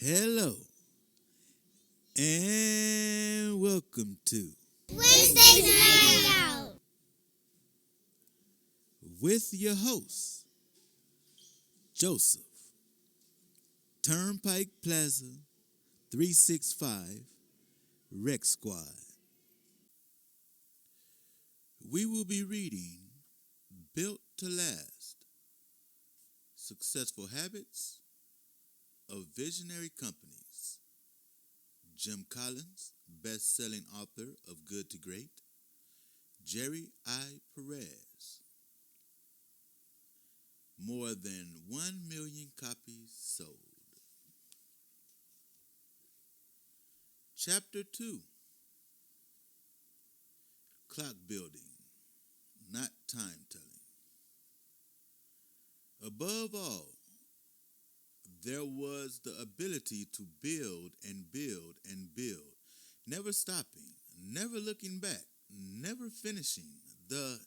Hello and welcome to Wednesday's Night Out. with your host Joseph, Turnpike Plaza 365 Rec Squad. We will be reading Built to Last: Successful Habits of Visionary Companies. Jim Collins, best-selling author of Good to Great. Jerry I. Perez. More than 1 million copies sold. Chapter 2. Clock building, not time telling. Above all, there was the ability to build and build and build, never stopping, never looking back, never finishing. The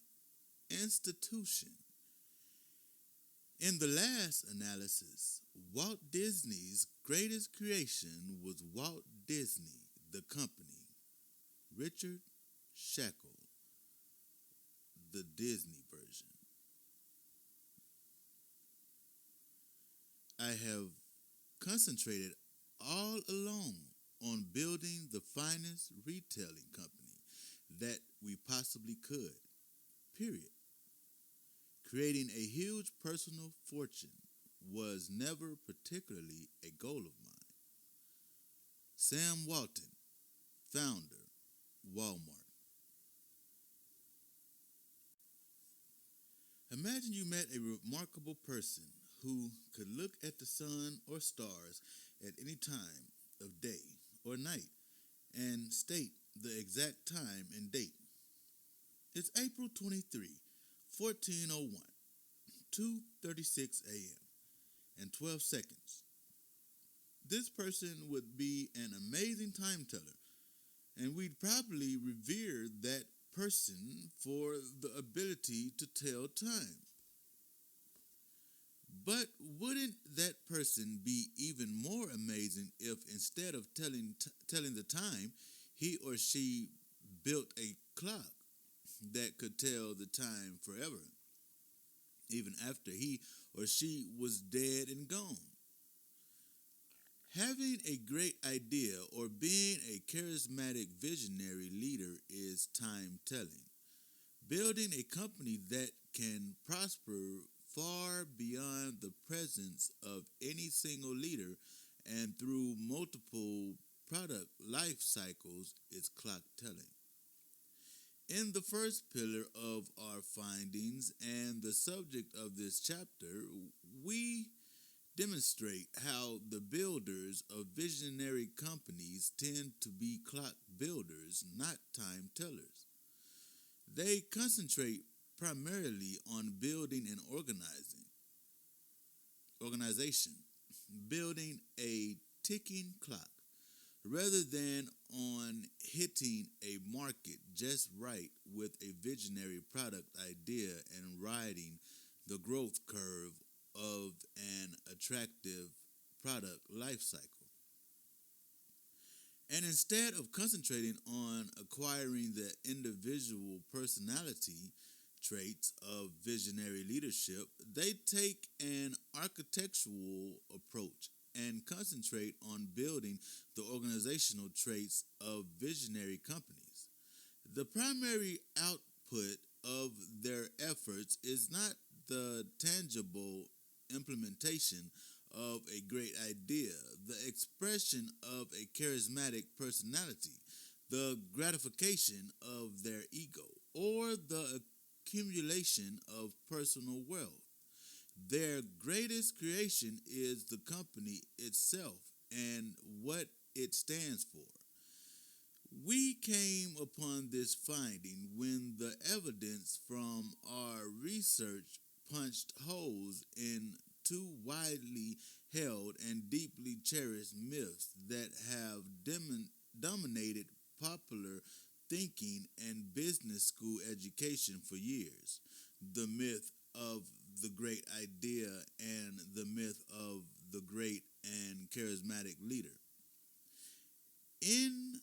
institution. In the last analysis, Walt Disney's greatest creation was Walt Disney, the company. Richard Shackle, the Disney version. I have concentrated all along on building the finest retailing company that we possibly could, period. Creating a huge personal fortune was never particularly a goal of mine. Sam Walton, founder, Walmart. Imagine you met a remarkable person who could look at the sun or stars at any time of day or night and state the exact time and date. It's April 23, 1401, 2:36 a.m. and 12 seconds. This person would be an amazing time teller, and we'd probably revere that person for the ability to tell time. But wouldn't that person be even more amazing if instead of telling the time, he or she built a clock that could tell the time forever, even after he or she was dead and gone? Having a great idea or being a charismatic visionary leader is time telling. Building a company that can prosper far beyond the presence of any single leader and through multiple product life cycles is clock telling. In the first pillar of our findings and the subject of this chapter, we demonstrate how the builders of visionary companies tend to be clock builders, not time tellers. They concentrate primarily on building and organization, building a ticking clock, rather than on hitting a market just right with a visionary product idea and riding the growth curve of an attractive product life cycle. And instead of concentrating on acquiring the individual personality traits of visionary leadership, they take an architectural approach and concentrate on building the organizational traits of visionary companies. The primary output of their efforts is not the tangible implementation of a great idea, the expression of a charismatic personality, the gratification of their ego, or the accumulation of personal wealth. Their greatest creation is the company itself and what it stands for. We came upon this finding when the evidence from our research punched holes in two widely held and deeply cherished myths that have dominated popular thinking and business school education for years: the myth of the great idea and the myth of the great and charismatic leader. In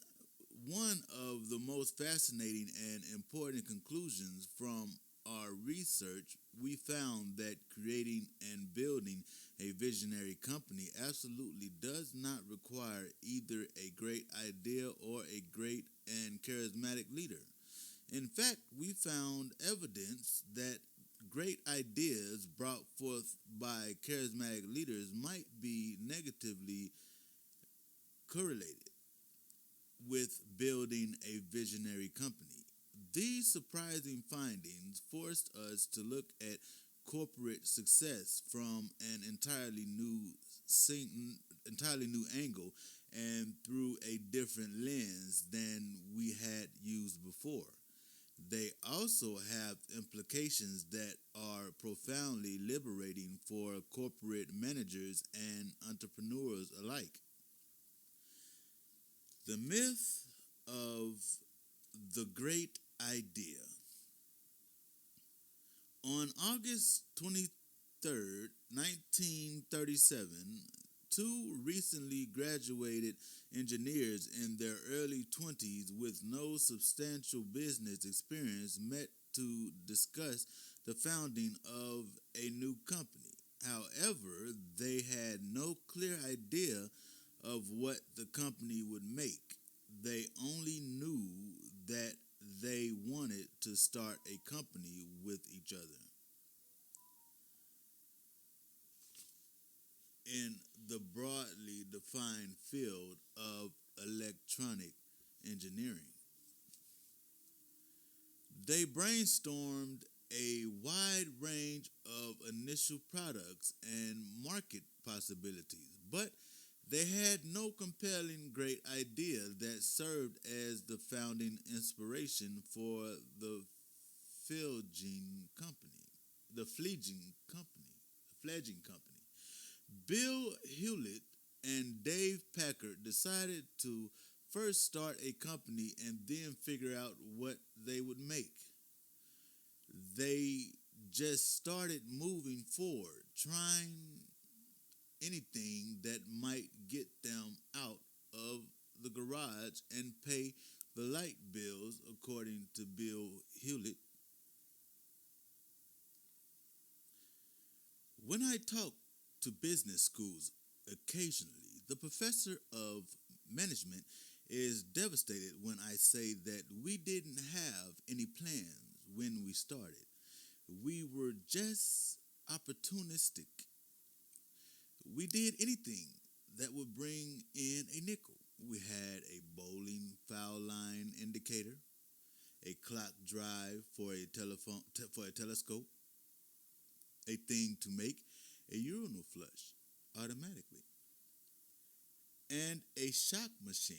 one of the most fascinating and important conclusions from our research, we found that creating and building a visionary company absolutely does not require either a great idea or a great and charismatic leader. In fact, we found evidence that great ideas brought forth by charismatic leaders might be negatively correlated with building a visionary company. These surprising findings forced us to look at corporate success from an entirely new angle and through a different lens than we had used before. They also have implications that are profoundly liberating for corporate managers and entrepreneurs alike. The myth of the great idea. On August 23rd, 1937, two recently graduated engineers in their early 20s with no substantial business experience met to discuss the founding of a new company. However, they had no clear idea of what the company would make. They only knew that they wanted to start a company with each other. In the broadly defined field of electronic engineering, they brainstormed a wide range of initial products and market possibilities, but they had no compelling great idea that served as the founding inspiration for the fledgling company. The fledgling company. Bill Hewlett and Dave Packard decided to first start a company and then figure out what they would make. They just started moving forward, trying anything that might get them out of the garage and pay the light bills, according to Bill Hewlett. When I talk to business schools occasionally, the professor of management is devastated when I say that we didn't have any plans when we started. We were just opportunistic. We did anything that would bring in a nickel. We had a bowling foul line indicator, a clock drive for a telescope, a thing to make a urinal flush automatically, and a shock machine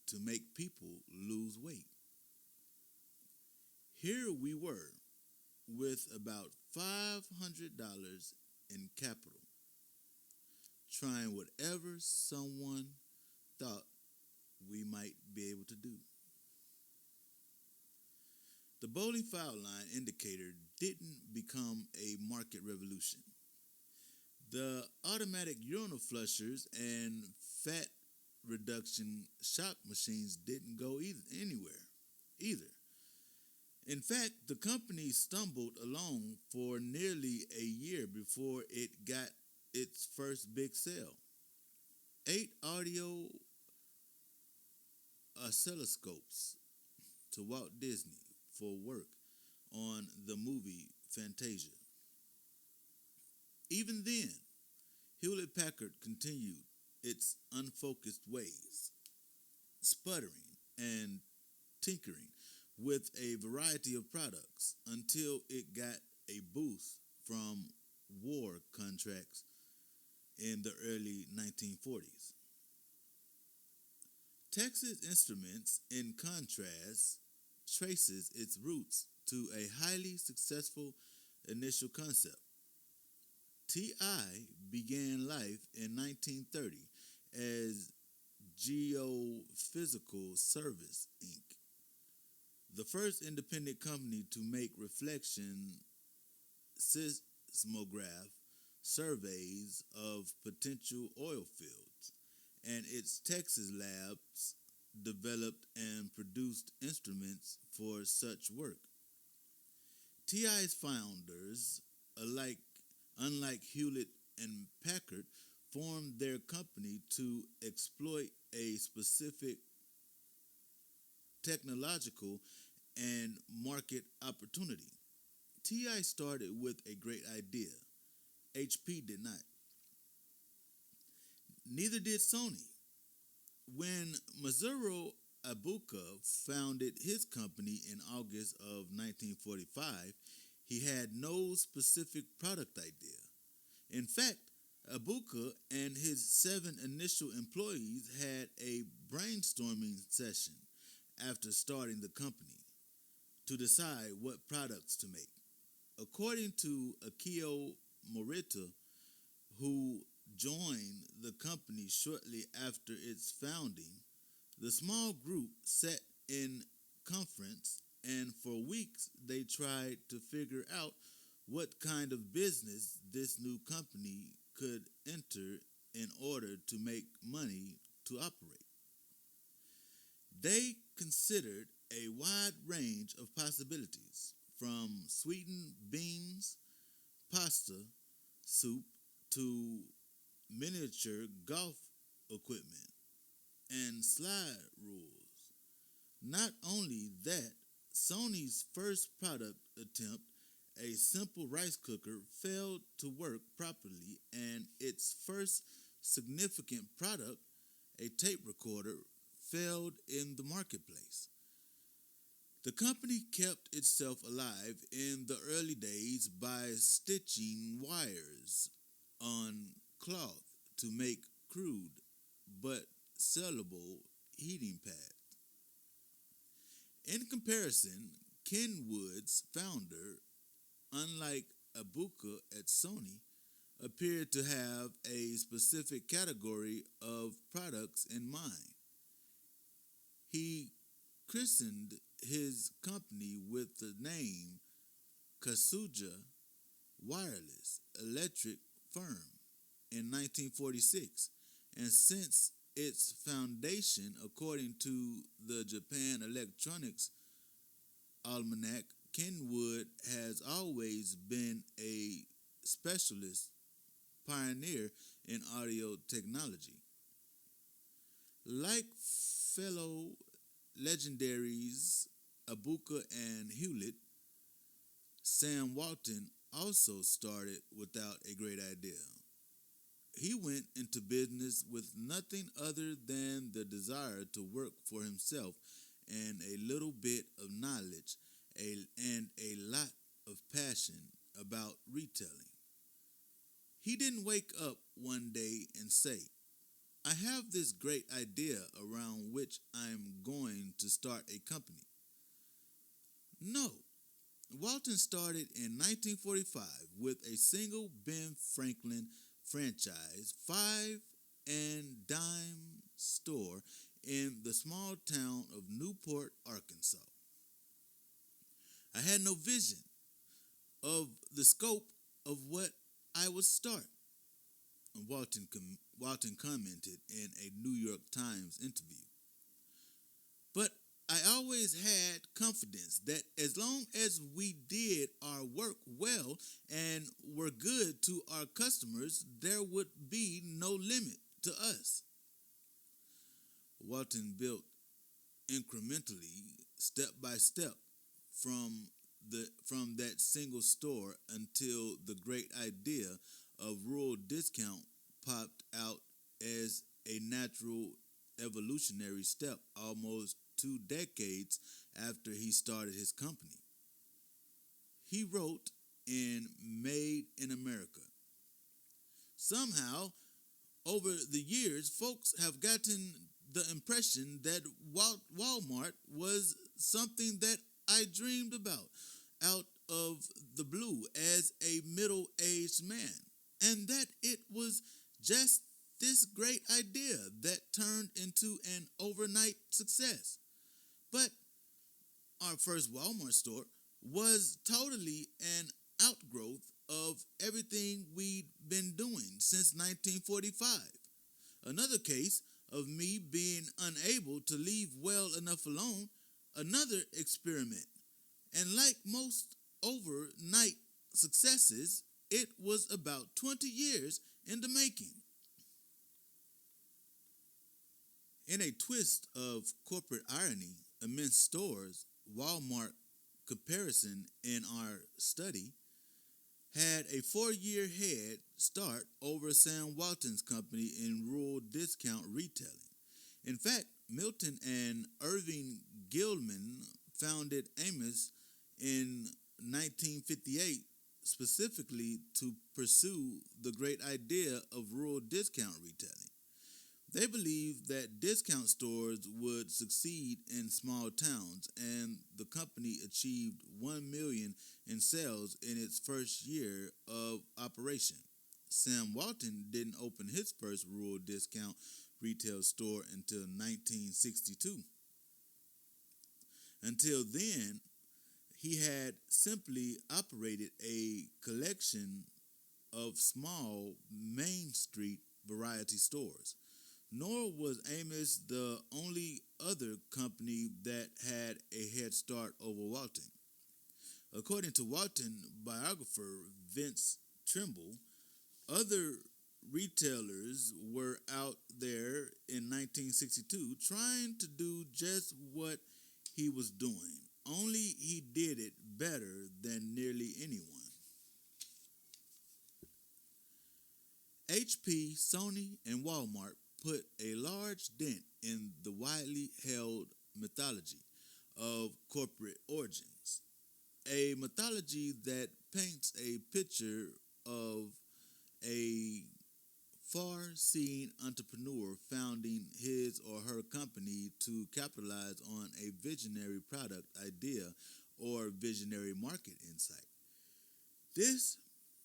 to make people lose weight. Here we were with about $500 in capital, trying whatever someone thought we might be able to do. The bowling foul line indicator didn't become a market revolution. The automatic urinal flushers and fat reduction shock machines didn't go anywhere either. In fact, the company stumbled along for nearly a year before it got its first big sale. 8 audio oscilloscopes to Walt Disney for work on the movie Fantasia. Even then, Hewlett Packard continued its unfocused ways, sputtering and tinkering with a variety of products until it got a boost from war contracts in the early 1940s. Texas Instruments, in contrast, traces its roots to a highly successful initial concept. TI began life in 1930 as Geophysical Service, Inc., the first independent company to make reflection seismograph surveys of potential oil fields, and its Texas labs developed and produced instruments for such work. TI's founders, alike, unlike Hewlett and Packard, formed their company to exploit a specific technological and market opportunity. TI started with a great idea. HP did not. Neither did Sony. When Masaru Ibuka founded his company in August of 1945, he had no specific product idea. In fact, Ibuka and his 7 initial employees had a brainstorming session after starting the company to decide what products to make. According to Akio Morita, who joined the company shortly after its founding, the small group sat in conference and for weeks they tried to figure out what kind of business this new company could enter in order to make money to operate. They considered a wide range of possibilities, from sweetened beans, pasta, soup, to miniature golf equipment and slide rules. Not only that, Sony's first product attempt, a simple rice cooker, failed to work properly, and its first significant product, a tape recorder, failed in the marketplace. The company kept itself alive in the early days by stitching wires on cloth to make crude but sellable heating pads. In comparison, Kenwood's founder, unlike Ibuka at Sony, appeared to have a specific category of products in mind. He christened his company with the name Kasuga Wireless Electric Firm in 1946, and since its foundation, according to the Japan Electronics Almanac, Kenwood has always been a specialist pioneer in audio technology. Like fellow legendaries Ibuka and Hewlett, Sam Walton also started without a great idea. He went into business with nothing other than the desire to work for himself and a little bit of knowledge and a lot of passion about retailing. He didn't wake up one day and say, "I have this great idea around which I'm going to start a company." No. Walton started in 1945 with a single Ben Franklin franchise, 5 and dime store in the small town of Newport, Arkansas. "I had no vision of the scope of what I would start," Walton commented in a New York Times interview. "But I always had confidence that as long as we did our work well and were good to our customers, there would be no limit to us." Walton built incrementally, step by step, from that single store until the great idea of rural discount popped out as a natural evolutionary step almost 2 decades after he started his company. He wrote in Made in America, "Somehow, over the years, folks have gotten the impression that Walmart was something that I dreamed about out of the blue as a middle-aged man, and that it was just this great idea that turned into an overnight success. But our first Walmart store was totally an outgrowth of everything we'd been doing since 1945. Another case of me being unable to leave well enough alone, another experiment. And like most overnight successes, it was about 20 years in the making. In a twist of corporate irony amidst stores, Walmart comparison in our study had a 4-year head start over Sam Walton's company in rural discount retailing. In fact, Milton and Irving Gilman founded Amos in 1958 specifically to pursue the great idea of rural discount retailing. They believed that discount stores would succeed in small towns, and the company achieved $1 million in sales in its first year of operation. Sam Walton didn't open his first rural discount retail store until 1962. Until then, he had simply operated a collection of small Main Street variety stores. Nor was Amos the only other company that had a head start over Walton. According to Walton biographer Vince Trimble, other retailers were out there in 1962 trying to do just what he was doing, only he did it better than nearly anyone. HP, Sony, and Walmart put a large dent in the widely held mythology of corporate origins, a mythology that paints a picture of a far-seeing entrepreneur founding his or her company to capitalize on a visionary product idea or visionary market insight. This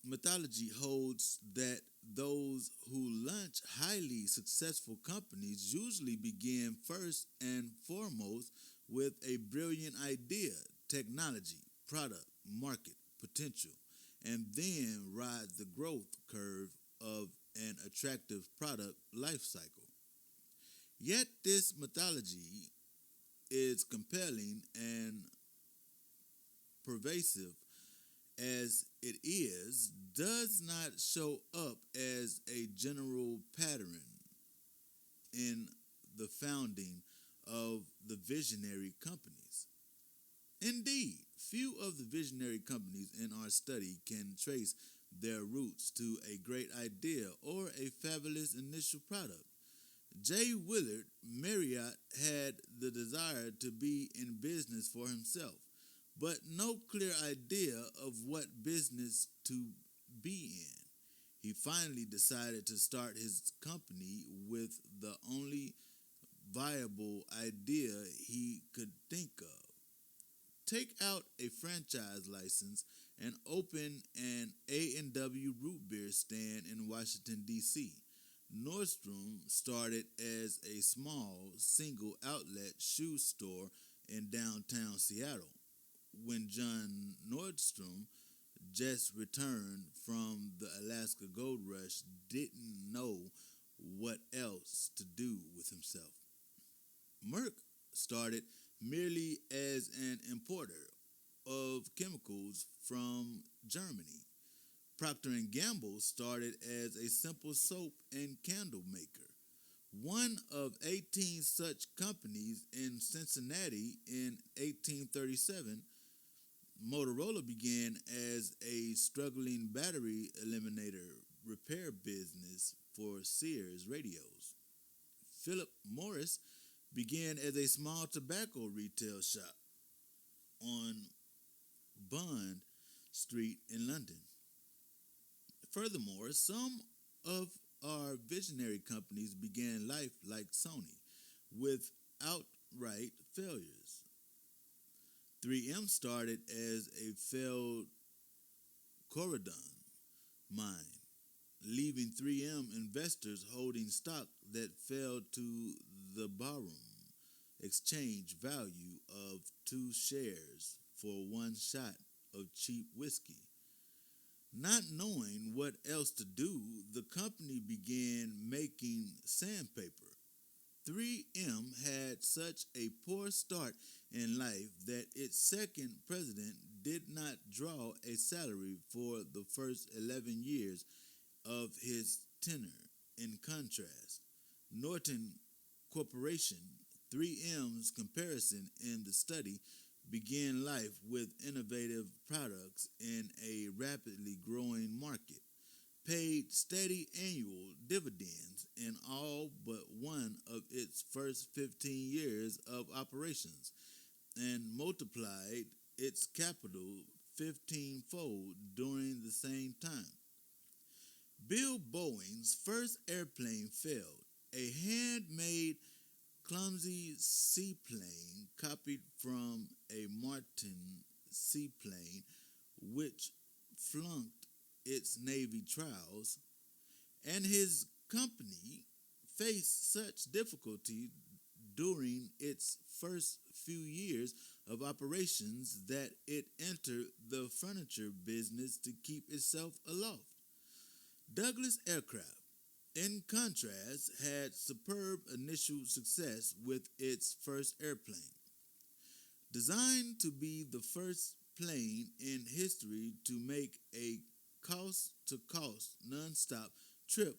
mythology holds that those who launch highly successful companies usually begin first and foremost with a brilliant idea, technology, product, market, potential, and then ride the growth curve of an attractive product life cycle. Yet this mythology is compelling and pervasive as it is, does not show up as a general pattern in the founding of the visionary companies. Indeed, few of the visionary companies in our study can trace their roots to a great idea or a fabulous initial product. J. Willard Marriott had the desire to be in business for himself, but no clear idea of what business to be in. He finally decided to start his company with the only viable idea he could think of. Take out a franchise license and open an A&W root beer stand in Washington, D.C. Nordstrom started as a small, single-outlet shoe store in downtown Seattle. When John Nordstrom just returned from the Alaska Gold Rush, didn't know what else to do with himself. Merck started merely as an importer of chemicals from Germany. Procter & Gamble started as a simple soap and candle maker. One of 18 such companies in Cincinnati in 1837, Motorola began as a struggling battery eliminator repair business for Sears radios. Philip Morris began as a small tobacco retail shop on Bond Street in London. Furthermore, some of our visionary companies began life like Sony, with outright failures. 3M started as a failed Corridon mine, leaving 3M investors holding stock that fell to the barroom exchange value of 2 shares for 1 shot of cheap whiskey. Not knowing what else to do, the company began making sandpaper. 3M had such a poor start in life that its second president did not draw a salary for the first 11 years of his tenure. In contrast, Norton Corporation, 3M's comparison in the study, began life with innovative products in a rapidly growing market, paid steady annual dividends in all but one of its first 15 years of operations, and multiplied its capital 15-fold during the same time. Bill Boeing's first airplane failed, a handmade clumsy seaplane copied from a Martin seaplane which flunked its Navy trials, and his company faced such difficulty during its first few years of operations that it entered the furniture business to keep itself aloft. Douglas Aircraft, in contrast, had superb initial success with its first airplane. Designed to be the first plane in history to make a coast-to-coast non-stop trip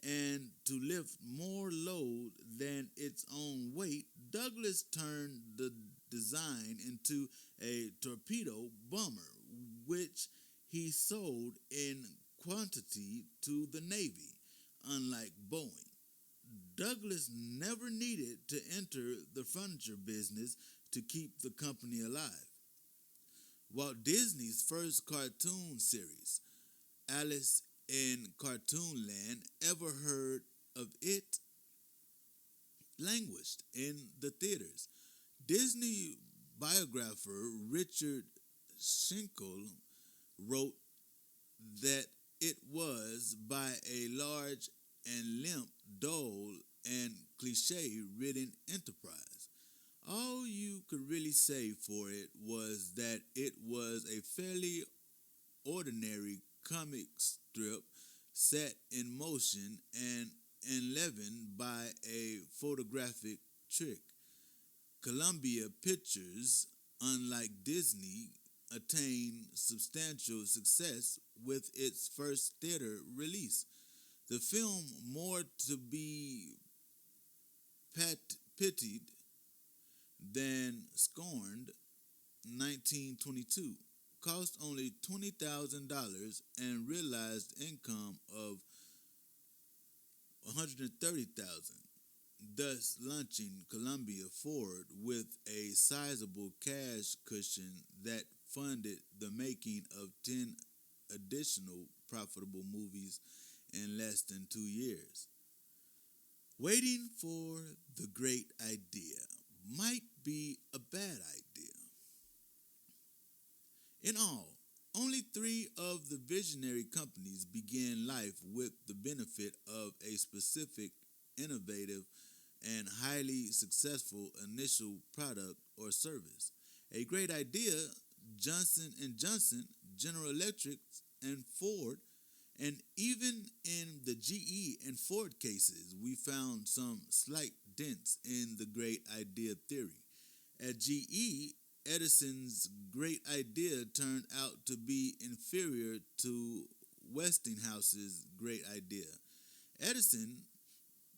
and to lift more load than its own weight, Douglas turned the design into a torpedo bomber, which he sold in quantity to the Navy. Unlike Boeing, Douglas never needed to enter the furniture business to keep the company alive. Walt Disney's first cartoon series, Alice in Cartoonland, ever heard of it, languished in the theaters. Disney biographer Richard Schenkel wrote that it was by a large and limp, dull, and cliche-ridden enterprise. All you could really say for it was that it was a fairly ordinary comic strip set in motion and enlivened by a photographic trick. Columbia Pictures, unlike Disney, attained substantial success with its first theater release. The film, more to be pitied than scorned, 1922, cost only $20,000 and realized income of $130,000, thus launching Columbia forward with a sizable cash cushion that funded the making of 10 additional profitable movies in less than 2 years. Waiting for the great idea might be a bad idea. In all, only 3 of the visionary companies began life with the benefit of a specific, innovative, and highly successful initial product or service. A great idea, Johnson & Johnson, General Electric, and Ford, and even in the GE and Ford cases, we found some slight dents in the great idea theory. At GE, Edison's great idea turned out to be inferior to Westinghouse's great idea. Edison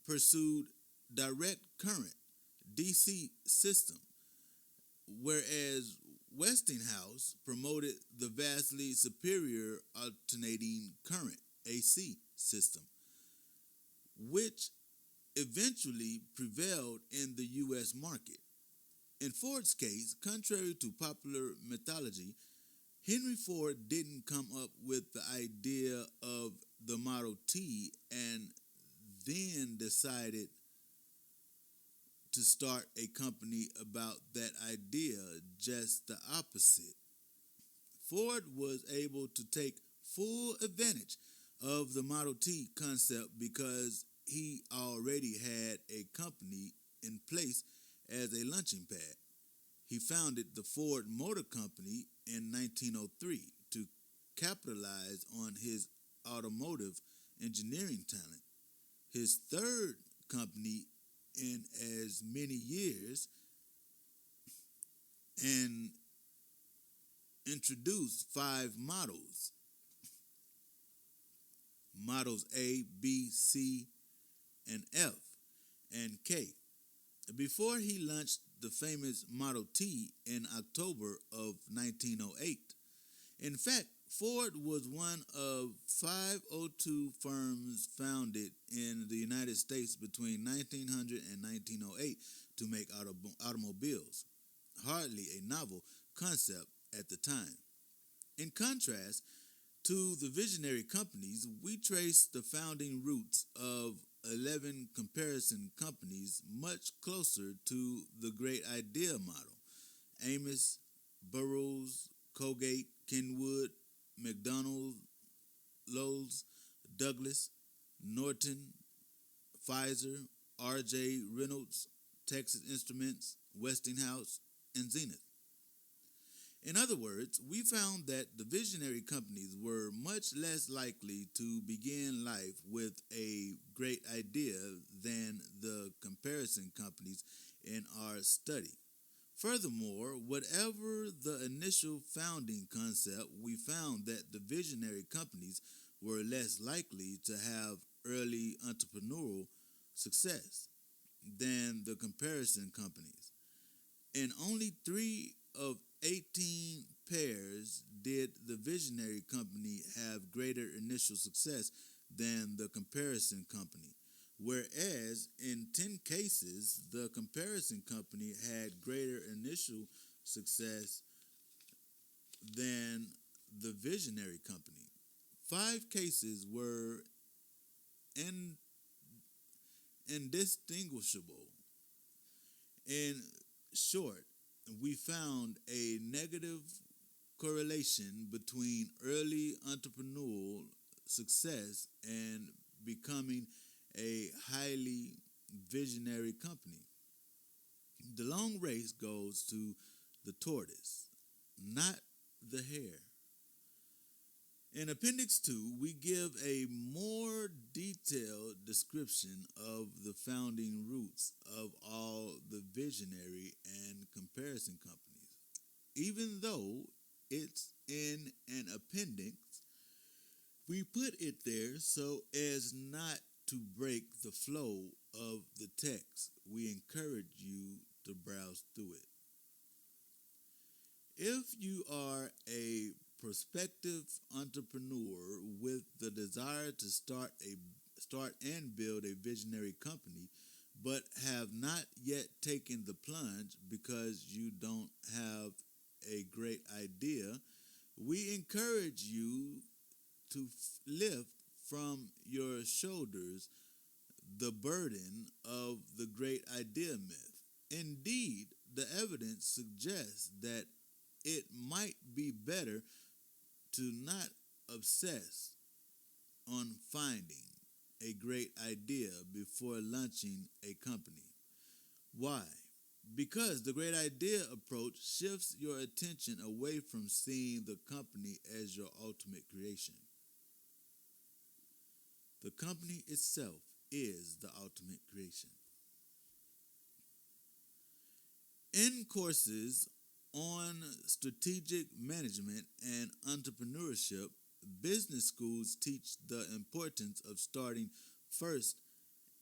pursued direct current, DC system, whereas Westinghouse promoted the vastly superior alternating current, AC system, which eventually prevailed in the U.S. market. In Ford's case, contrary to popular mythology, Henry Ford didn't come up with the idea of the Model T and then decided to start a company about that idea, just the opposite. Ford was able to take full advantage of the Model T concept because he already had a company in place as a launching pad. He founded the Ford Motor Company in 1903 to capitalize on his automotive engineering talent. His third company in as many years and introduced five models: models A, B, C, and F, and K, before he launched the famous Model T in October of 1908. In fact, Ford was one of 502 firms founded in the United States between 1900 and 1908 to make automobiles, hardly a novel concept at the time. In contrast to the visionary companies, we trace the founding roots of 11 comparison companies much closer to the great idea model: Amos, Burroughs, Colgate, Kenwood, McDonald, Lowe's, Douglas, Norton, Pfizer, R.J. Reynolds, Texas Instruments, Westinghouse, and Zenith. In other words, we found that the visionary companies were much less likely to begin life with a great idea than the comparison companies in our study. Furthermore, whatever the initial founding concept, we found that the visionary companies were less likely to have early entrepreneurial success than the comparison companies. In only 3 of 18 pairs did the visionary company have greater initial success than the comparison company, whereas in 10 cases, the comparison company had greater initial success than the visionary company. 5 cases were indistinguishable. In short, we found a negative correlation between early entrepreneurial success and becoming a highly visionary company. The long race goes to the tortoise, not the hare. In Appendix 2, we give a more detailed description of the founding roots of all the visionary and comparison companies. Even though it's in an appendix, we put it there so as not to break the flow of the text. We encourage you to browse through it. If you are a prospective entrepreneur with the desire to start and build a visionary company, but have not yet taken the plunge because you don't have a great idea, we encourage you to lift from your shoulders the burden of the great idea myth. Indeed, the evidence suggests that it might be better to not obsess on finding a great idea before launching a company. Why? Because the great idea approach shifts your attention away from seeing the company as your ultimate creation. The company itself is the ultimate creation. In courses on strategic management and entrepreneurship, business schools teach the importance of starting first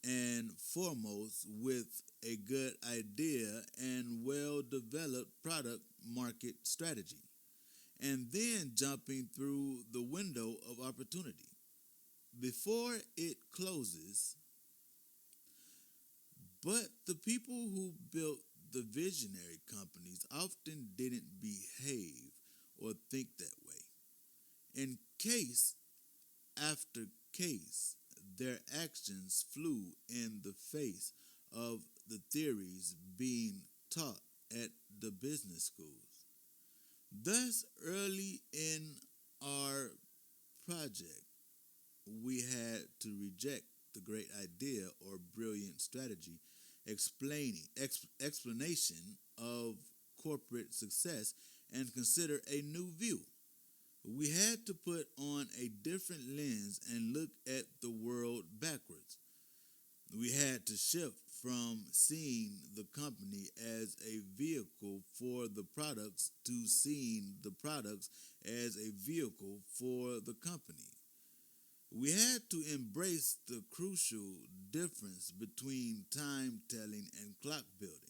and foremost with a good idea and well-developed product market strategy, and then jumping through the window of opportunity before it closes. But the people who built the visionary companies often didn't behave or think that way. In case after case, their actions flew in the face of the theories being taught at the business schools. Thus, early in our project, we had to reject the great idea or brilliant strategy explanation of corporate success and consider a new view. We had to put on a different lens and look at the world backwards. We had to shift from seeing the company as a vehicle for the products to seeing the products as a vehicle for the company. We had to embrace the crucial difference between time telling and clock building.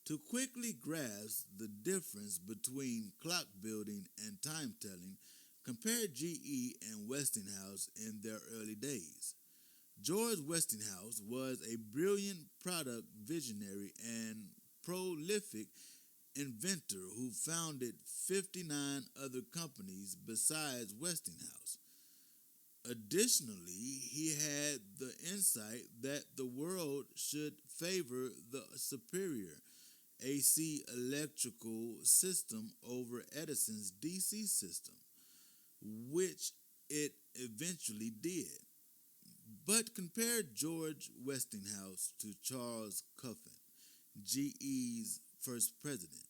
To quickly grasp the difference between clock building and time telling, compare GE and Westinghouse in their early days. George Westinghouse was a brilliant product visionary and prolific inventor who founded 59 other companies besides Westinghouse. Additionally, he had the insight that the world should favor the superior AC electrical system over Edison's DC system, which it eventually did. But compare George Westinghouse to Charles Coffin, GE's first president.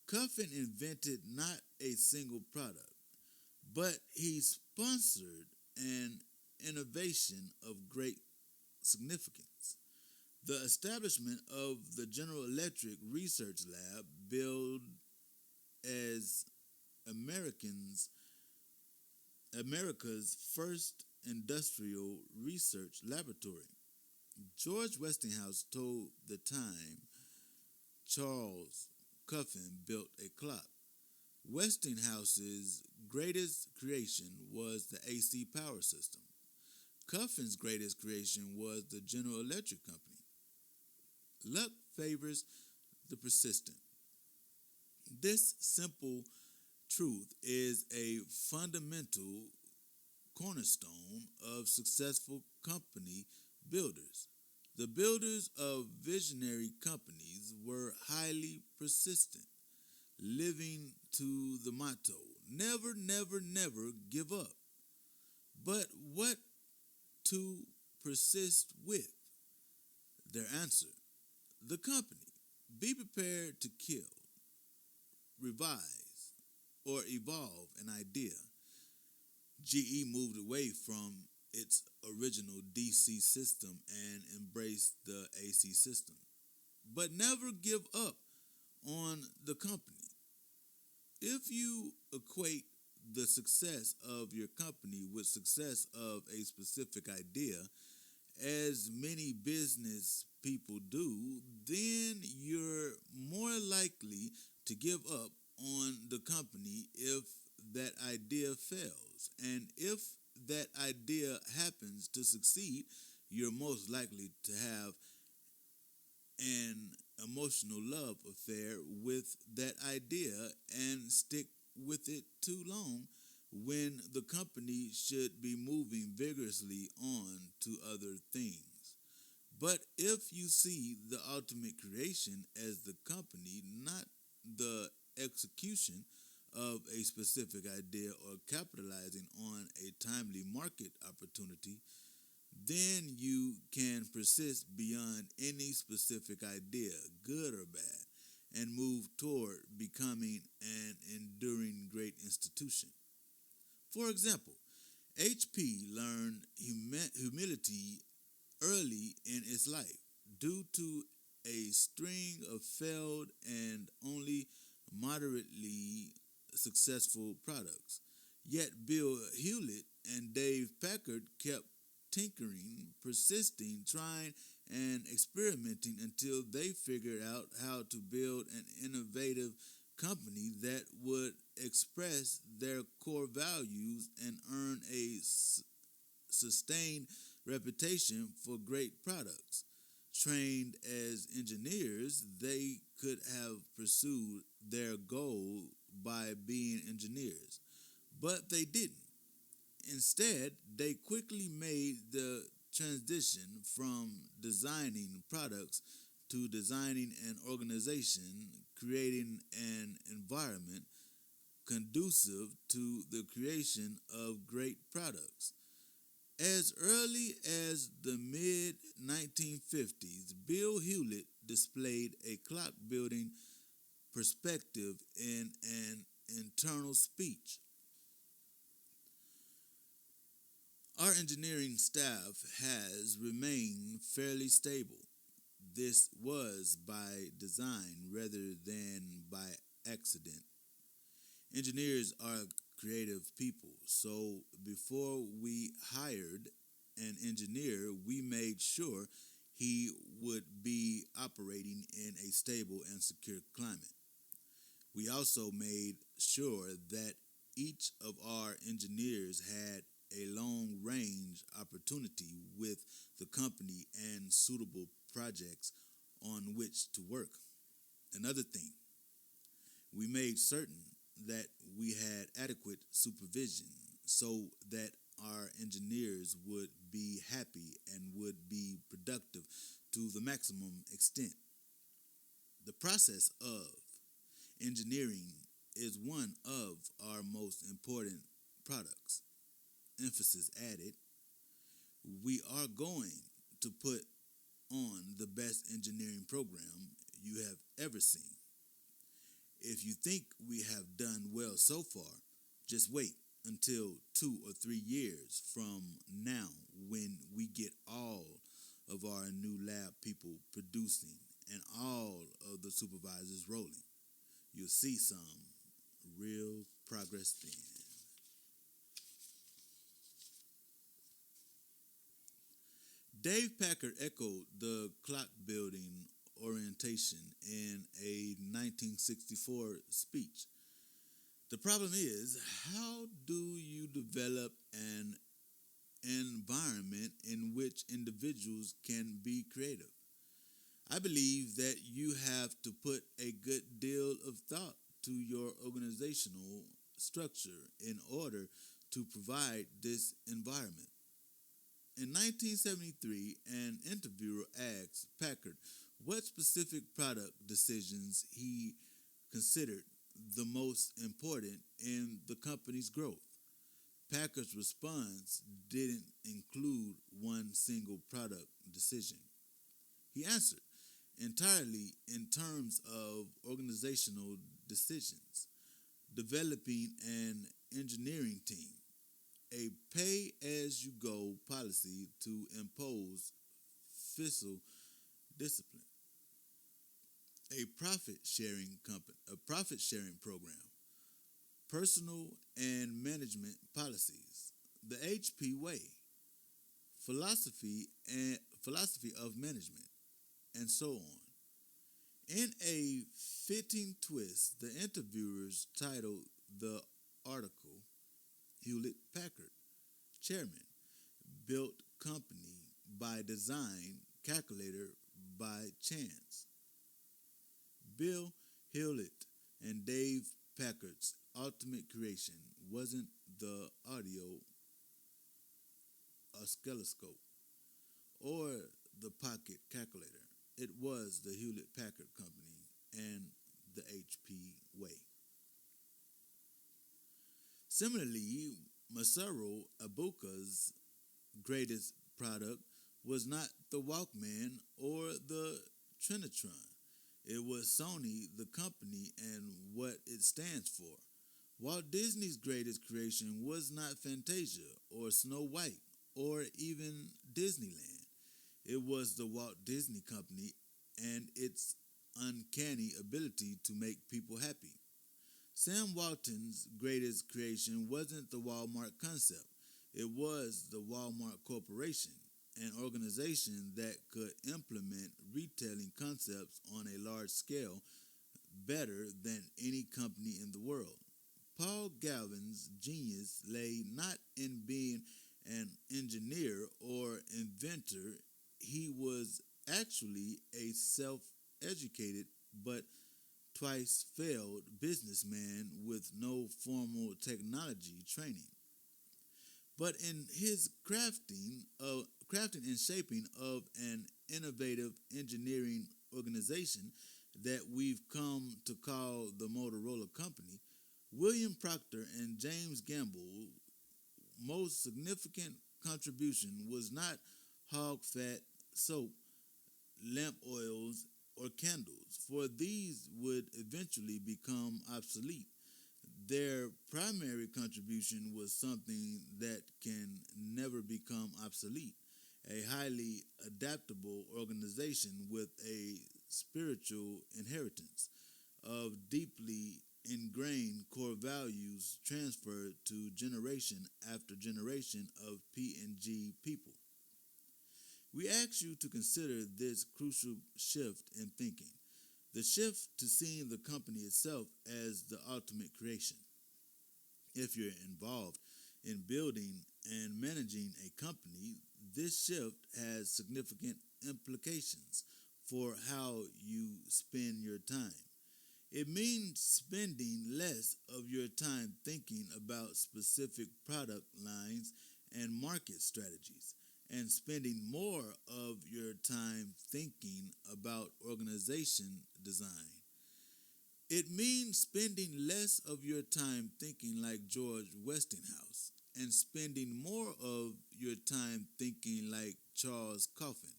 Coffin invented not a single product, but he sponsored an innovation of great significance. The establishment of the General Electric Research Lab, billed as America's first industrial research laboratory. George Westinghouse told the Time Charles Coffin built a clock. Westinghouse's greatest creation was the AC power system. Coffin's greatest creation was the General Electric Company. Luck favors the persistent. This simple truth is a fundamental cornerstone of successful company builders. The builders of visionary companies were highly persistent, living to the motto, never, never, never give up. But what to persist with? Their answer, the company. Be prepared to kill, revise, or evolve an idea. GE moved away from its original DC system and embraced the AC system. But never give up on the company. If you equate the success of your company with success of a specific idea, as many business people do, then you're more likely to give up on the company if that idea fails. And if that idea happens to succeed, you're most likely to have an emotional love affair with that idea and stick with it too long when the company should be moving vigorously on to other things. But if you see the ultimate creation as the company, not the execution of a specific idea or capitalizing on a timely market opportunity, then you can persist beyond any specific idea, good or bad, and move toward becoming an enduring great institution. For example, HP learned humility early in its life due to a string of failed and only moderately successful products. Yet Bill Hewlett and Dave Packard kept tinkering, persisting, trying, and experimenting until they figured out how to build an innovative company that would express their core values and earn a sustained reputation for great products. Trained as engineers, they could have pursued their goal by being engineers, but they didn't. Instead, they quickly made the transition from designing products to designing an organization, creating an environment conducive to the creation of great products. As early as the mid-1950s, Bill Hewlett displayed a clock-building perspective in an internal speech. Our engineering staff has remained fairly stable. This was by design rather than by accident. Engineers are creative people, so before we hired an engineer, we made sure he would be operating in a stable and secure climate. We also made sure that each of our engineers had a long range opportunity with the company and suitable projects on which to work. Another thing, we made certain that we had adequate supervision so that our engineers would be happy and would be productive to the maximum extent. The process of engineering is one of our most important products. Emphasis added, we are going to put on the best engineering program you have ever seen. If you think we have done well so far, just wait until 2 or 3 years from now when we get all of our new lab people producing and all of the supervisors rolling. You'll see some real progress then. Dave Packard echoed the clock building orientation in a 1964 speech. The problem is, how do you develop an environment in which individuals can be creative? I believe that you have to put a good deal of thought to your organizational structure in order to provide this environment. In 1973, an interviewer asked Packard what specific product decisions he considered the most important in the company's growth. Packard's response didn't include one single product decision. He answered, entirely in terms of organizational decisions, developing an engineering team, a pay-as-you-go policy to impose fiscal discipline, a profit sharing program, personal and management policies, the HP way, philosophy of management, and so on. In a fitting twist, the interviewers titled the article Hewlett Packard, Chairman, Built Company by Design, Calculator by Chance. Bill Hewlett and Dave Packard's ultimate creation wasn't the audio oscilloscope or the pocket calculator. It was the Hewlett Packard Company and the HP way. Similarly, Masaru Ibuka's greatest product was not the Walkman or the Trinitron. It was Sony, the company, and what it stands for. Walt Disney's greatest creation was not Fantasia or Snow White or even Disneyland. It was the Walt Disney Company and its uncanny ability to make people happy. Sam Walton's greatest creation wasn't the Walmart concept. It was the Walmart Corporation, an organization that could implement retailing concepts on a large scale better than any company in the world. Paul Galvin's genius lay not in being an engineer or inventor. He was actually a self-educated but twice failed businessman with no formal technology training. But in his crafting and shaping of an innovative engineering organization that we've come to call the Motorola Company, William Proctor and James Gamble's most significant contribution was not hog fat, soap, lamp oils, or candles, for these would eventually become obsolete. Their primary contribution was something that can never become obsolete, a highly adaptable organization with a spiritual inheritance of deeply ingrained core values transferred to generation after generation of P&G people. We ask you to consider this crucial shift in thinking, the shift to seeing the company itself as the ultimate creation. If you're involved in building and managing a company, this shift has significant implications for how you spend your time. It means spending less of your time thinking about specific product lines and market strategies, and spending more of your time thinking about organization design. It means spending less of your time thinking like George Westinghouse and spending more of your time thinking like Charles Coffin,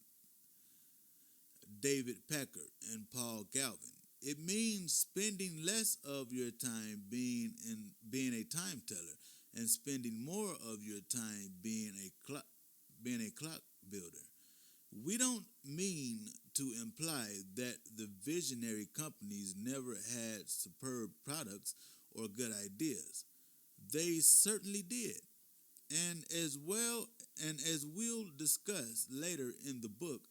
David Packard, and Paul Galvin. It means spending less of your time being a time teller and spending more of your time being a clock builder. We don't mean to imply that the visionary companies never had superb products or good ideas. They certainly did. And as we'll discuss later in the book,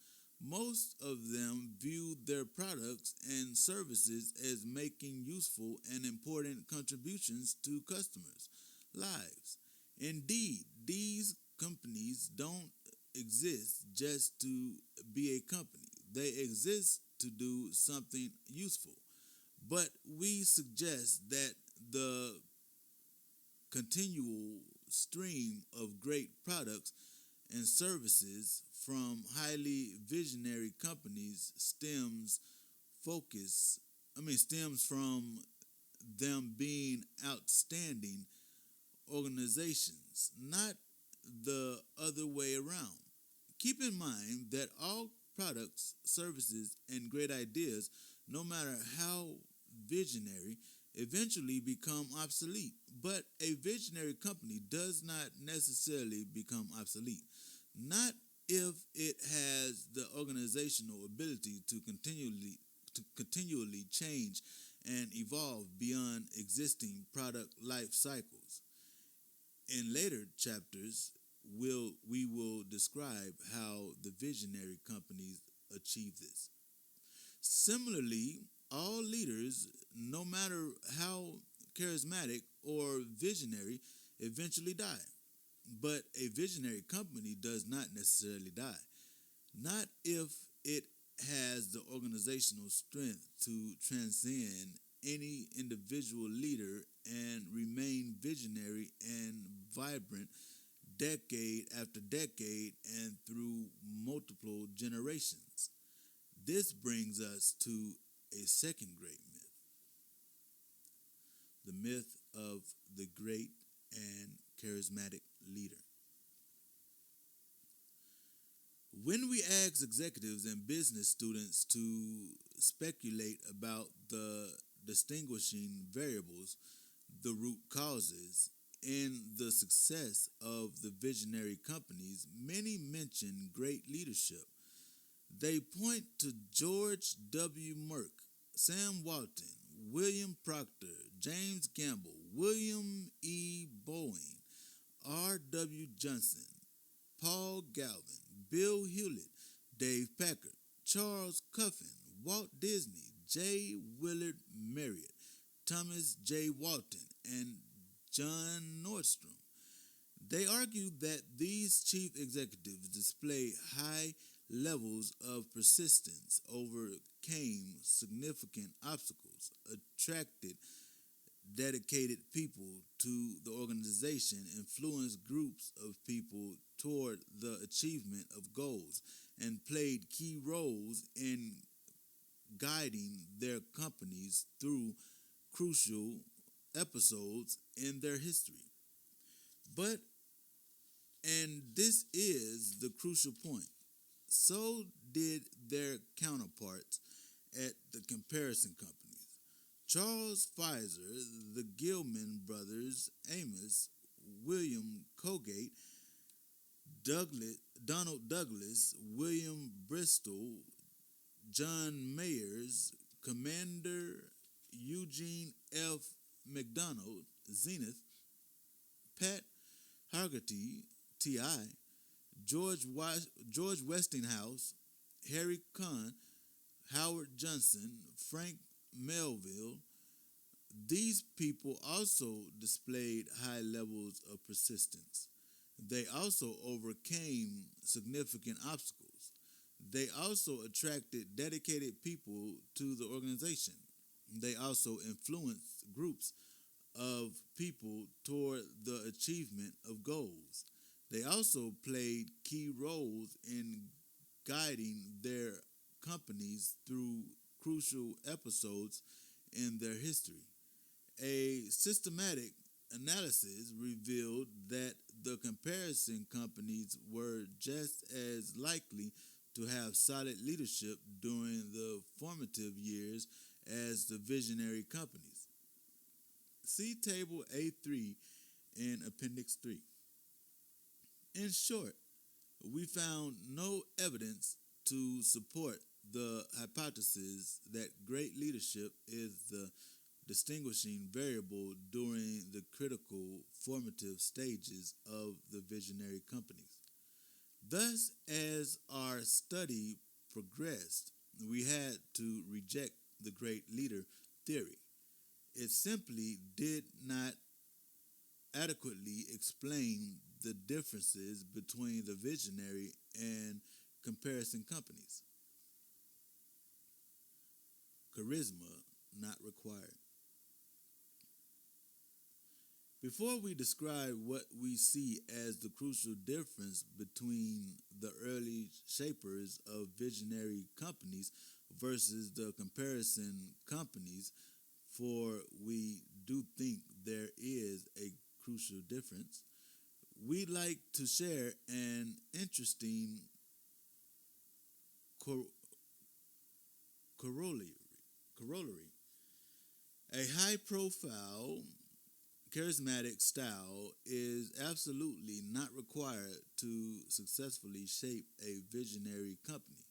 most of them viewed their products and services as making useful and important contributions to customers' lives. Indeed, these companies don't exist just to be a company. They exist to do something useful. But we suggest that the continual stream of great products and services from highly visionary companies stems from them being outstanding organizations, not the other way around. Keep in mind that all products, services, and great ideas, no matter how visionary, eventually become obsolete. But a visionary company does not necessarily become obsolete. Not if it has the organizational ability to continually change and evolve beyond existing product life cycles. In later chapters, we will describe how the visionary companies achieve this. Similarly, all leaders, no matter how charismatic or visionary, eventually die. But a visionary company does not necessarily die. Not if it has the organizational strength to transcend any individual leader and remain visionary and vibrant decade after decade and through multiple generations. This brings us to a second great myth, the myth of the great and charismatic leader. When we ask executives and business students to speculate about the distinguishing variables, the root causes, in the success of the visionary companies, many mention great leadership. They point to George W. Merck, Sam Walton, William Proctor, James Gamble, William E. Boeing, R.W. Johnson, Paul Galvin, Bill Hewlett, Dave Packard, Charles Coffin, Walt Disney, J. Willard Marriott, Thomas J. Walton, and John Nordstrom. They argue that these chief executives display high levels of persistence, overcame significant obstacles, attracted dedicated people to the organization, influenced groups of people toward the achievement of goals, and played key roles in guiding their companies through crucial episodes in their history. And this is the crucial point, so did their counterparts at the comparison companies. Charles Pfizer, the Gilman brothers, Amos, William Colgate, Donald Douglas, William Bristol, John Mayers, Commander Eugene F. McDonald, Zenith, Pat Hargitay, T.I., George Westinghouse, Harry Kahn, Howard Johnson, Frank Melville. These people also displayed high levels of persistence. They also overcame significant obstacles. They also attracted dedicated people to the organization. They also influenced groups of people toward the achievement of goals. They also played key roles in guiding their companies through crucial episodes in their history. A systematic analysis revealed that the comparison companies were just as likely to have solid leadership during the formative years as the visionary companies. See Table A3 in Appendix 3. In short, we found no evidence to support the hypothesis that great leadership is the distinguishing variable during the critical formative stages of the visionary companies. Thus, as our study progressed, we had to reject the great leader theory. It simply did not adequately explain the differences between the visionary and comparison companies. Charisma not required. Before we describe what we see as the crucial difference between the early shapers of visionary companies versus the comparison companies, for we do think there is a crucial difference, we'd like to share an interesting corollary. A high-profile, charismatic style is absolutely not required to successfully shape a visionary company.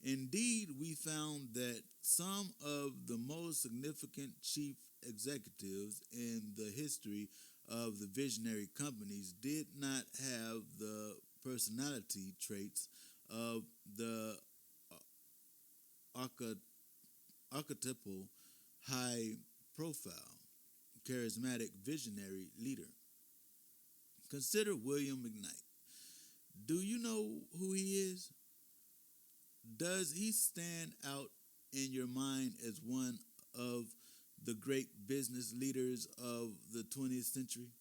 Indeed, we found that some of the most significant chief executives in the history of the visionary companies did not have the personality traits of the archetypal high-profile charismatic visionary leader. Consider William McKnight. Do you know who he is? Does he stand out in your mind as one of the great business leaders of the 20th century?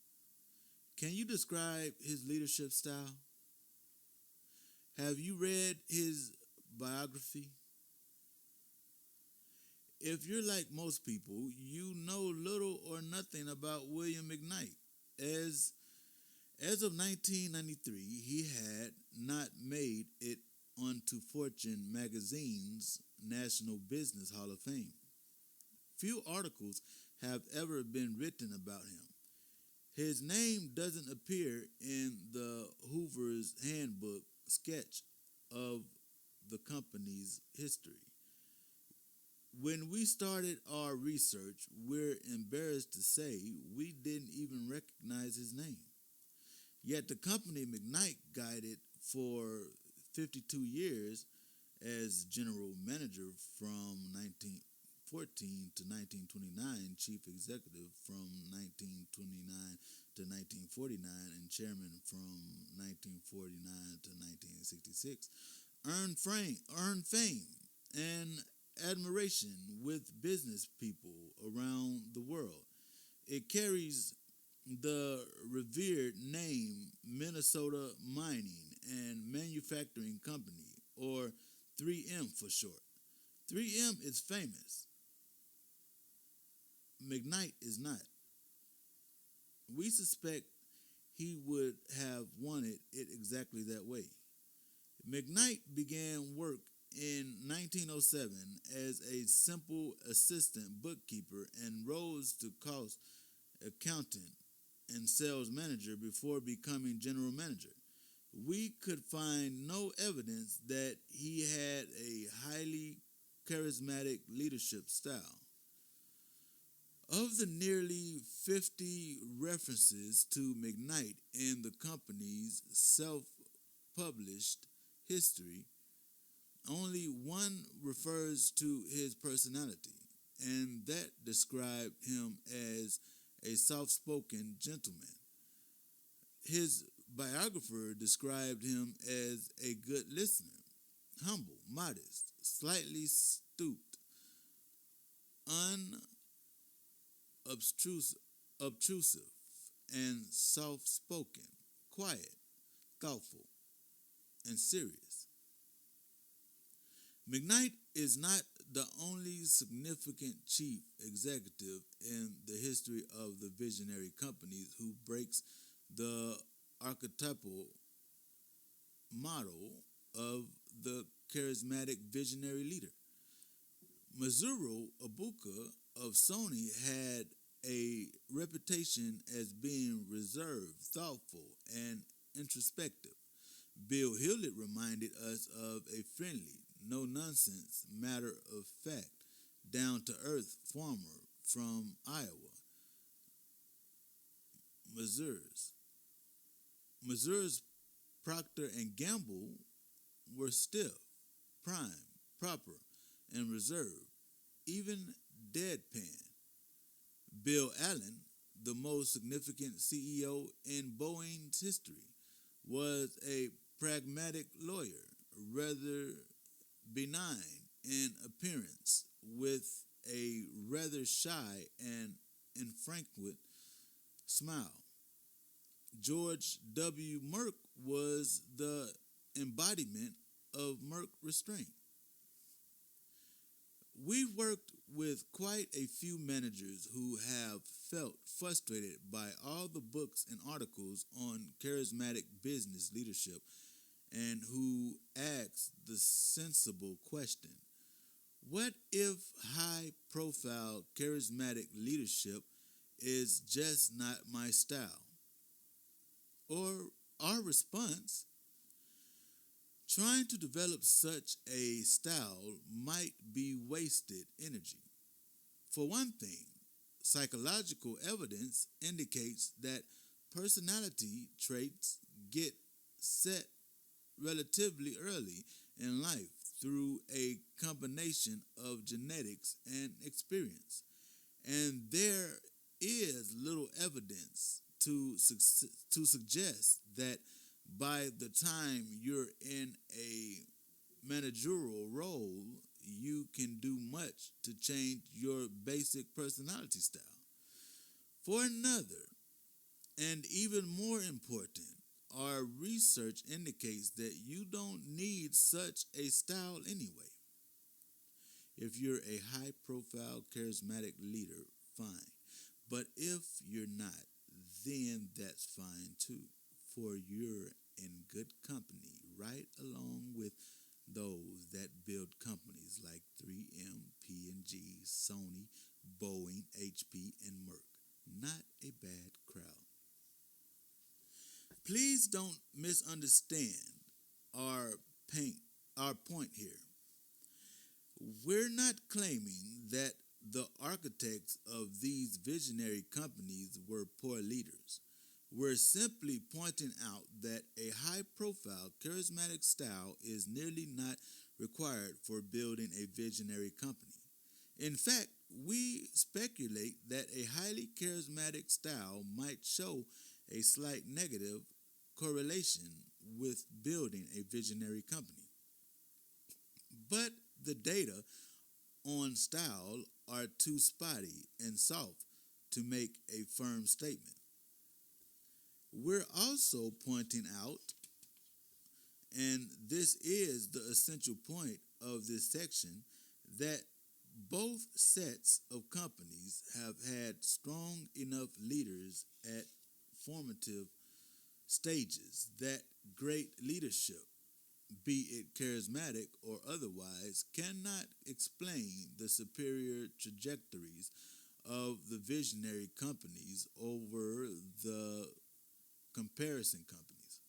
Can you describe his leadership style? Have you read his biography? If you're like most people, you know little or nothing about William McKnight. As of 1993, he had not made it onto Fortune magazine's National Business Hall of Fame. Few articles have ever been written about him. His name doesn't appear in the Hoover's Handbook sketch of the company's history. When we started our research, we're embarrassed to say we didn't even recognize his name. Yet the company McKnight guided for 52 years as general manager from 1914 to 1929, chief executive from 1929 to 1949, and chairman from 1949 to 1966, earned fame and admiration with business people around the world. It carries the revered name Minnesota Mining and Manufacturing Company, or 3M for short. 3M is famous. McKnight is not. We suspect he would have wanted it exactly that way. McKnight began work in 1907 as a simple assistant bookkeeper and rose to cost accountant and sales manager before becoming general manager. We could find no evidence that he had a highly charismatic leadership style. Of the nearly 50 references to McKnight in the company's self-published history, only one refers to his personality, and that described him as a soft-spoken gentleman. His biographer described him as a good listener, humble, modest, slightly stooped, unobtrusive, and soft-spoken, quiet, thoughtful, and serious. McKnight is not the only significant chief executive in the history of the visionary companies who breaks the archetypal model of the charismatic visionary leader. Masaru Ibuka of Sony had a reputation as being reserved, thoughtful, and introspective. Bill Hewlett reminded us of a friendly, no-nonsense, matter-of-fact, down-to-earth farmer from Iowa. Messrs. Procter and Gamble were stiff, prime, proper, and reserved, even deadpan. Bill Allen, the most significant CEO in Boeing's history, was a pragmatic lawyer, rather benign in appearance, with a rather shy and infrequent smile. George W. Merck was the embodiment of Merck restraint. We've worked with quite a few managers who have felt frustrated by all the books and articles on charismatic business leadership and who asked the sensible question: what if high-profile charismatic leadership is just not my style? Or our response: trying to develop such a style might be wasted energy. For one thing, psychological evidence indicates that personality traits get set relatively early in life through a combination of genetics and experience. And there is little evidence to suggest that by the time you're in a managerial role, you can do much to change your basic personality style. For another, and even more important, our research indicates that you don't need such a style anyway. If you're a high-profile, charismatic leader, fine. But if you're not, then that's fine too, for you're in good company right along with those that build companies like 3M, P&G, Sony, Boeing, HP, and Merck. Not a bad crowd. Please don't misunderstand our point here. We're not claiming that the architects of these visionary companies were poor leaders. We're simply pointing out that a high-profile, charismatic style is nearly not required for building a visionary company. In fact, we speculate that a highly charismatic style might show a slight negative correlation with building a visionary company. But the data on style are too spotty and soft to make a firm statement. We're also pointing out, and this is the essential point of this section, that both sets of companies have had strong enough leaders at formative stages that great leadership be it charismatic or otherwise, cannot explain the superior trajectories of the visionary companies over the comparison companies.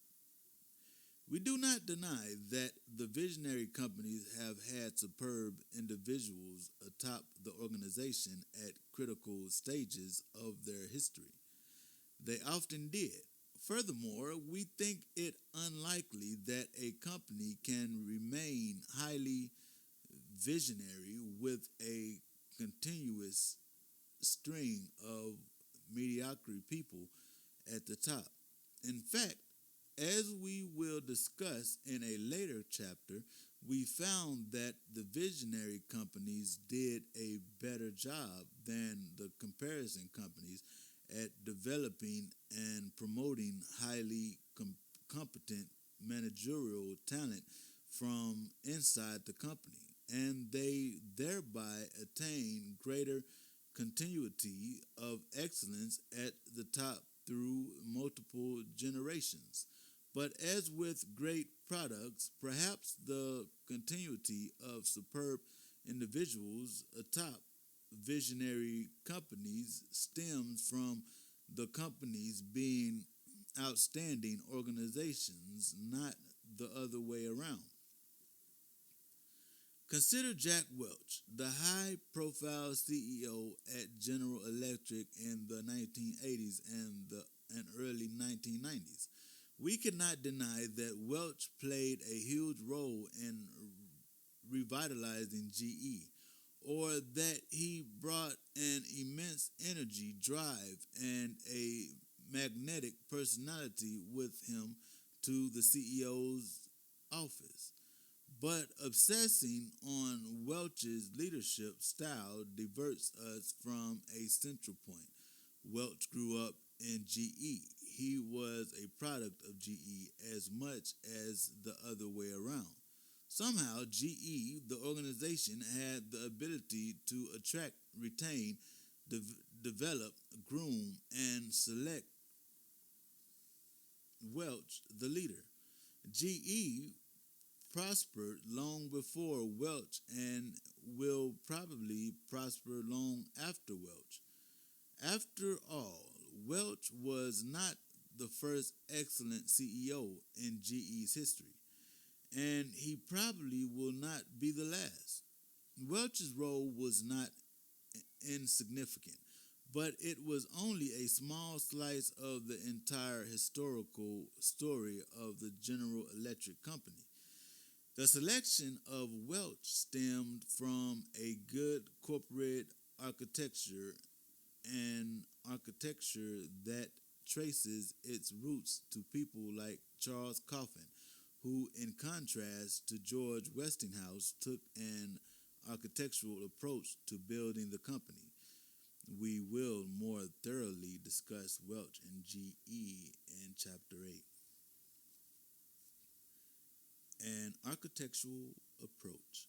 We do not deny that the visionary companies have had superb individuals atop the organization at critical stages of their history. They often did. Furthermore, we think it unlikely that a company can remain highly visionary with a continuous string of mediocre people at the top. In fact, as we will discuss in a later chapter, we found that the visionary companies did a better job than the comparison companies at developing and promoting highly competent managerial talent from inside the company, and they thereby attain greater continuity of excellence at the top through multiple generations. But as with great products, perhaps the continuity of superb individuals atop visionary companies stems from the companies being outstanding organizations, not the other way around. Consider Jack Welch, the high-profile CEO at General Electric in the 1980s and early 1990s. We cannot deny that Welch played a huge role in revitalizing GE, or that he brought an immense energy, drive, and a magnetic personality with him to the CEO's office. But obsessing on Welch's leadership style diverts us from a central point. Welch grew up in GE. He was a product of GE as much as the other way around. Somehow, GE, the organization, had the ability to attract, retain, develop, groom, and select Welch, the leader. GE prospered long before Welch and will probably prosper long after Welch. After all, Welch was not the first excellent CEO in GE's history, and he probably will not be the last. Welch's role was not insignificant, but it was only a small slice of the entire historical story of the General Electric Company. The selection of Welch stemmed from a good corporate architecture, and architecture that traces its roots to people like Charles Coffin, who, in contrast to George Westinghouse, took an architectural approach to building the company. We will more thoroughly discuss Welch and GE in Chapter 8. An architectural approach.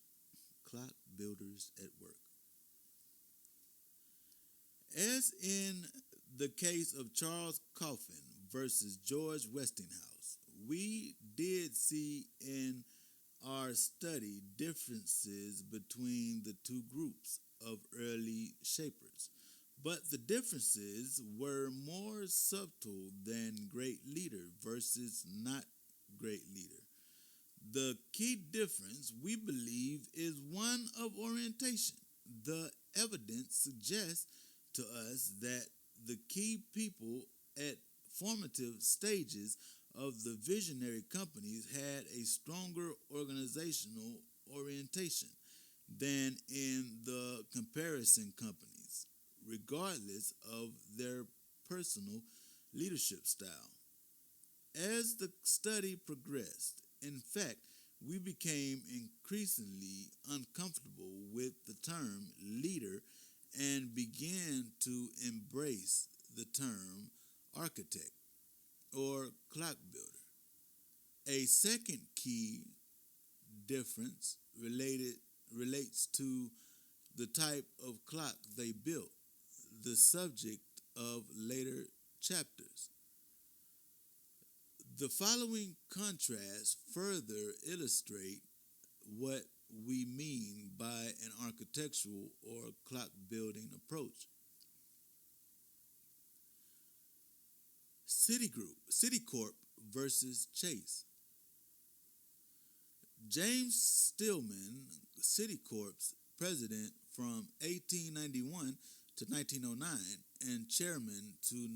Clock builders at work. As in the case of Charles Coffin versus George Westinghouse, we did see in our study differences between the two groups of early shapers, but the differences were more subtle than great leader versus not great leader. The key difference, we believe, is one of orientation. The evidence suggests to us that the key people at formative stages of the visionary companies had a stronger organizational orientation than in the comparison companies, regardless of their personal leadership style. As the study progressed, in fact, we became increasingly uncomfortable with the term leader and began to embrace the term architect or clock builder. A second key difference relates to the type of clock they built, the subject of later chapters. The following contrasts further illustrate what we mean by an architectural or clock building approach. Citicorp versus Chase. James Stillman, Citicorp's president from 1891 to 1909 and chairman to